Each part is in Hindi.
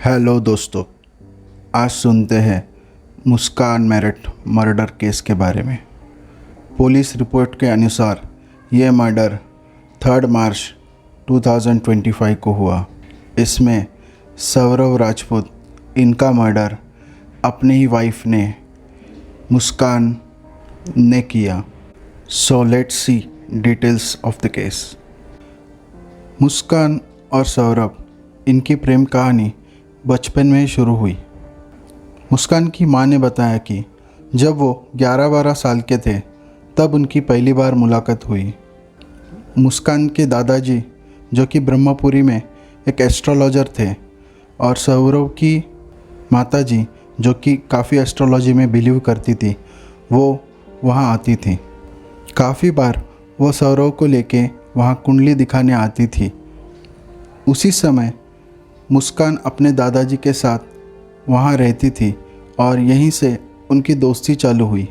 हेलो दोस्तों, आज सुनते हैं मुस्कान मेरठ मर्डर केस के बारे में। पुलिस रिपोर्ट के अनुसार ये मर्डर 3 मार्च 2025 को हुआ। इसमें सौरव राजपूत, इनका मर्डर अपनी ही वाइफ ने मुस्कान ने किया। So let's see details of the case. Muskan और सौरव, इनकी प्रेम कहानी बचपन में शुरू हुई। मुस्कान की मां ने बताया कि जब वो 11-12 साल के थे तब उनकी पहली बार मुलाकात हुई। मुस्कान के दादाजी, जो कि ब्रह्मपुरी में एक एस्ट्रोलॉजर थे, और सौरव की माताजी, जो कि काफ़ी एस्ट्रोलॉजी में बिलीव करती थी, वो वहाँ आती थी। काफ़ी बार वो सौरव को लेके वहाँ कुंडली दिखाने आती थी। उसी समय मुस्कान अपने दादाजी के साथ वहाँ रहती थी और यहीं से उनकी दोस्ती चालू हुई।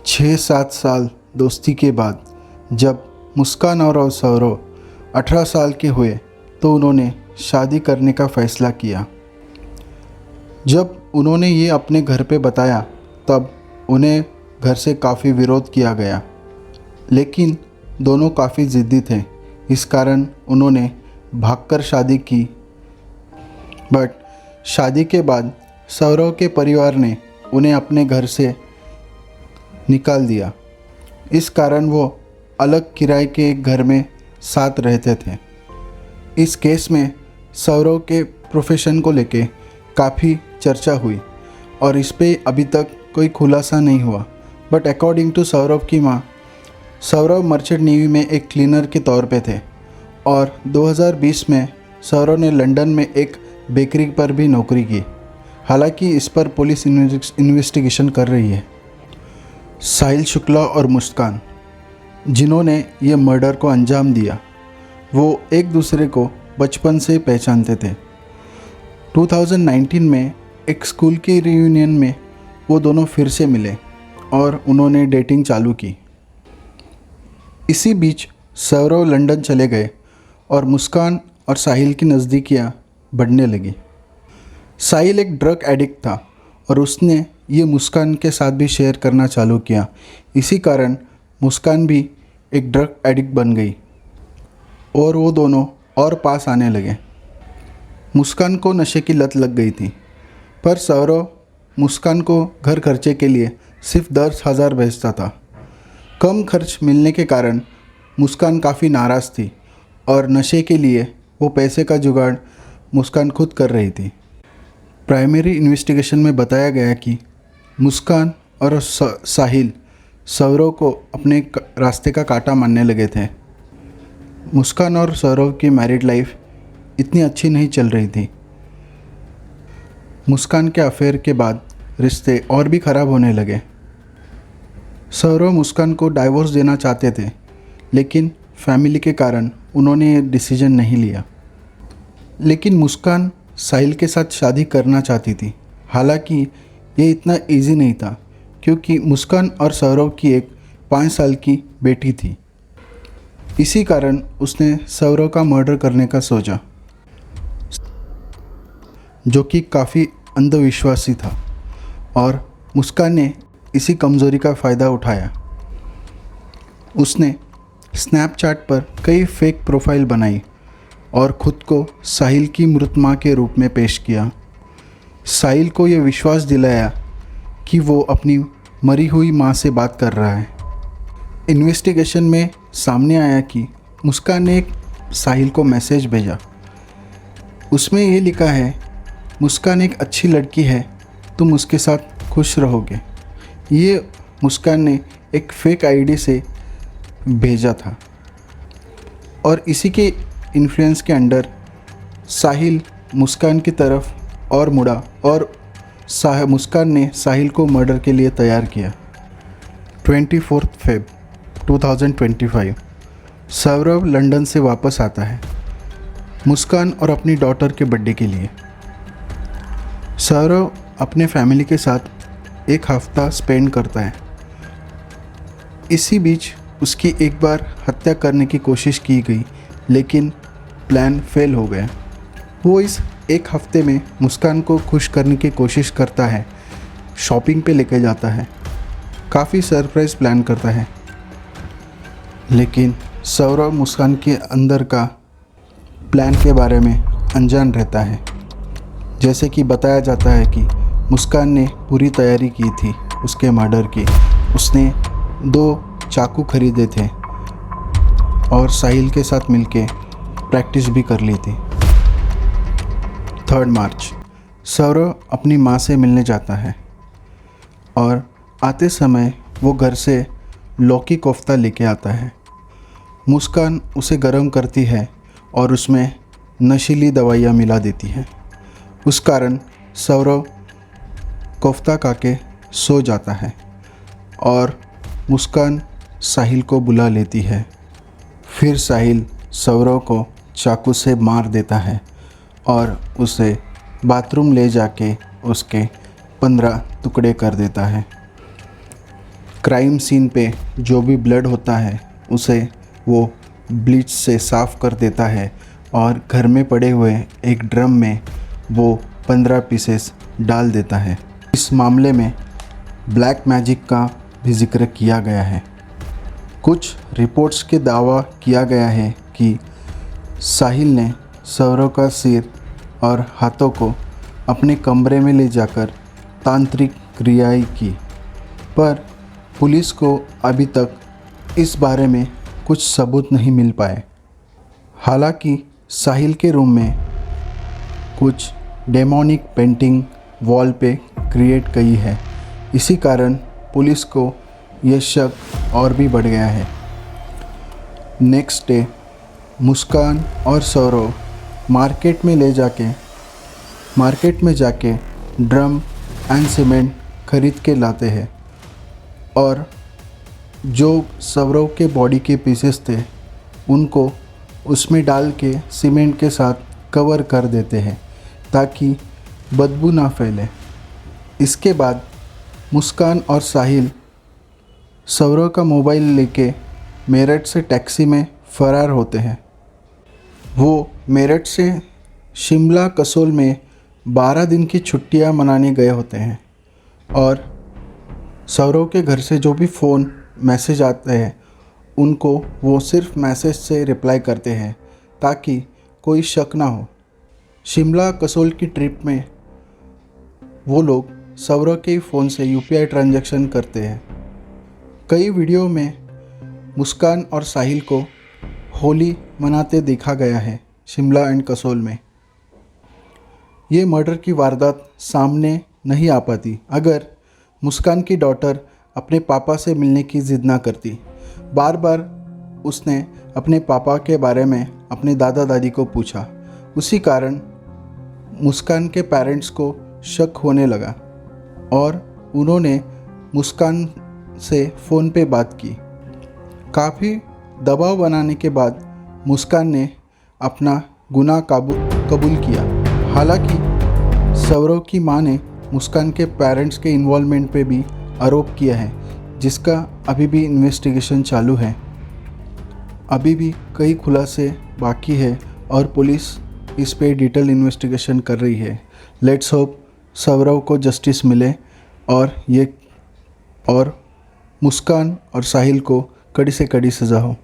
6-7 साल दोस्ती के बाद जब मुस्कान और सौरव 18 साल के हुए तो उन्होंने शादी करने का फ़ैसला किया। जब उन्होंने ये अपने घर पे बताया तब उन्हें घर से काफ़ी विरोध किया गया, लेकिन दोनों काफ़ी ज़िद्दी थे। इस कारण उन्होंने भागकर शादी की। बट शादी के बाद सौरव के परिवार ने उन्हें अपने घर से निकाल दिया। इस कारण वो अलग किराए के एक घर में साथ रहते थे। इस केस में सौरव के प्रोफेशन को लेके काफ़ी चर्चा हुई और इस पे अभी तक कोई खुलासा नहीं हुआ। बट अकॉर्डिंग टू सौरव की माँ, सौरव मर्चेंट नेवी में एक क्लीनर के तौर पे थे और 2020 में सौरव ने लंदन में एक बेकरी पर भी नौकरी की। हालांकि इस पर पुलिस इन्वेस्टिगेशन कर रही है। साहिल शुक्ला और मुस्कान, जिन्होंने ये मर्डर को अंजाम दिया, वो एक दूसरे को बचपन से पहचानते थे। 2019 में एक स्कूल की रियूनियन में वो दोनों फिर से मिले और उन्होंने डेटिंग चालू की। इसी बीच सौरव लंदन चले गए और मुस्कान और साहिल की नज़दीकियाँ बढ़ने लगी। साहिल एक ड्रग एडिक्ट था और उसने ये मुस्कान के साथ भी शेयर करना चालू किया। इसी कारण मुस्कान भी एक ड्रग एडिक्ट बन गई और वो दोनों और पास आने लगे। मुस्कान को नशे की लत लग गई थी, पर सौरव मुस्कान को घर खर्चे के लिए सिर्फ 10,000 भेजता था। कम खर्च मिलने के कारण मुस्कान काफ़ी नाराज़ थी और नशे के लिए वो पैसे का जुगाड़ मुस्कान खुद कर रही थी। प्राइमरी इन्वेस्टिगेशन में बताया गया कि मुस्कान और साहिल सौरव को अपने रास्ते का कांटा मानने लगे थे। मुस्कान और सौरव की मैरिड लाइफ इतनी अच्छी नहीं चल रही थी। मुस्कान के अफेयर के बाद रिश्ते और भी ख़राब होने लगे। सौरव मुस्कान को डाइवोर्स देना चाहते थे, लेकिन फैमिली के कारण उन्होंने ये डिसीजन नहीं लिया। लेकिन मुस्कान साहिल के साथ शादी करना चाहती थी। हालांकि ये इतना इजी नहीं था, क्योंकि मुस्कान और सौरव की एक 5 साल की बेटी थी। इसी कारण उसने सौरव का मर्डर करने का सोचा, जो कि काफ़ी अंधविश्वासी था, और मुस्कान ने इसी कमज़ोरी का फ़ायदा उठाया। उसने स्नैपचैट पर कई फेक प्रोफाइल बनाई और ख़ुद को साहिल की मृत माँ के रूप में पेश किया। साहिल को ये विश्वास दिलाया कि वो अपनी मरी हुई माँ से बात कर रहा है। इन्वेस्टिगेशन में सामने आया कि मुस्कान ने एक साहिल को मैसेज भेजा। उसमें ये लिखा है, मुस्कान एक अच्छी लड़की है, तुम उसके साथ खुश रहोगे। ये मुस्कान ने एक फेक आईडी से भेजा था और इसी के इन्फ्लुएंस के अंडर साहिल मुस्कान की तरफ और मुड़ा और मुस्कान ने साहिल को मर्डर के लिए तैयार किया। 24 फेब 2025 सौरव लंदन से वापस आता है मुस्कान और अपनी डॉटर के बर्थडे के लिए। सौरव अपने फैमिली के साथ एक हफ्ता स्पेंड करता है। इसी बीच उसकी एक बार हत्या करने की कोशिश की गई, लेकिन प्लान फेल हो गया। वो इस एक हफ्ते में मुस्कान को खुश करने की कोशिश करता है, शॉपिंग पे लेके जाता है, काफ़ी सरप्राइज़ प्लान करता है। लेकिन सौरव मुस्कान के अंदर का प्लान के बारे में अनजान रहता है। जैसे कि बताया जाता है कि मुस्कान ने पूरी तैयारी की थी उसके मर्डर की। उसने 2 चाकू खरीदे थे और साहिल के साथ मिलके प्रैक्टिस भी कर ली थी। 3 मार्च सौरव अपनी माँ से मिलने जाता है और आते समय वो घर से लौकी कोफ्ता लेके आता है। मुस्कान उसे गर्म करती है और उसमें नशीली दवाइयाँ मिला देती हैं। उस कारण सौरव कोफ्ता खा के सो जाता है और मुस्कान साहिल को बुला लेती है। फिर साहिल सौरव को चाकू से मार देता है और उसे बाथरूम ले जाके उसके 15 टुकड़े कर देता है। क्राइम सीन पे जो भी ब्लड होता है उसे वो ब्लीच से साफ़ कर देता है और घर में पड़े हुए एक ड्रम में वो 15 पीसेस डाल देता है। इस मामले में ब्लैक मैजिक का भी जिक्र किया गया है। कुछ रिपोर्ट्स के दावा किया गया है कि साहिल ने सौरव का सिर और हाथों को अपने कमरे में ले जाकर तांत्रिक क्रियाएं की, पर पुलिस को अभी तक इस बारे में कुछ सबूत नहीं मिल पाए। हालांकि साहिल के रूम में कुछ डेमोनिक पेंटिंग वॉल पे क्रिएट की है। इसी कारण पुलिस को यह शक और भी बढ़ गया है। नेक्स्ट डे मुस्कान और सौरव मार्केट में जाके ड्रम एंड सीमेंट खरीद के लाते हैं और जो सौरव के बॉडी के पीसेस थे उनको उसमें डाल के सीमेंट के साथ कवर कर देते हैं ताकि बदबू ना फैले। इसके बाद मुस्कान और साहिल सौरव का मोबाइल लेके मेरठ से टैक्सी में फ़रार होते हैं। वो मेरठ से शिमला कसोल में 12 दिन की छुट्टियां मनाने गए होते हैं और सौरव के घर से जो भी फ़ोन मैसेज आते हैं उनको वो सिर्फ मैसेज से रिप्लाई करते हैं ताकि कोई शक ना हो। शिमला कसोल की ट्रिप में वो लोग सौरव के फ़ोन से यूपीआई ट्रांजैक्शन करते हैं। कई वीडियो में मुस्कान और साहिल को होली मनाते देखा गया है शिमला एंड कसोल में। ये मर्डर की वारदात सामने नहीं आ पाती अगर मुस्कान की डॉटर अपने पापा से मिलने की ज़िद ना करती। बार बार उसने अपने पापा के बारे में अपने दादा दादी को पूछा। उसी कारण मुस्कान के पेरेंट्स को शक होने लगा और उन्होंने मुस्कान से फ़ोन पे बात की। काफ़ी दबाव बनाने के बाद मुस्कान ने अपना गुनाह कबूल किया। हालांकि सौरव की मां ने मुस्कान के पेरेंट्स के इन्वॉल्वमेंट पे भी आरोप किया है, जिसका अभी भी इन्वेस्टिगेशन चालू है। अभी भी कई खुलासे बाकी है और पुलिस इस पे डिटेल इन्वेस्टिगेशन कर रही है। लेट्स होप सौरव को जस्टिस मिले और मुस्कान और साहिल को कड़ी से कड़ी सज़ा हो।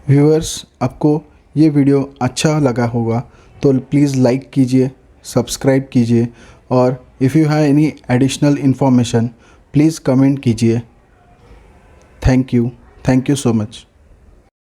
व्यूअर्स, आपको ये वीडियो अच्छा लगा होगा तो प्लीज़ लाइक कीजिए, सब्सक्राइब कीजिए और if you have any additional information please comment कीजिए। Thank you so much.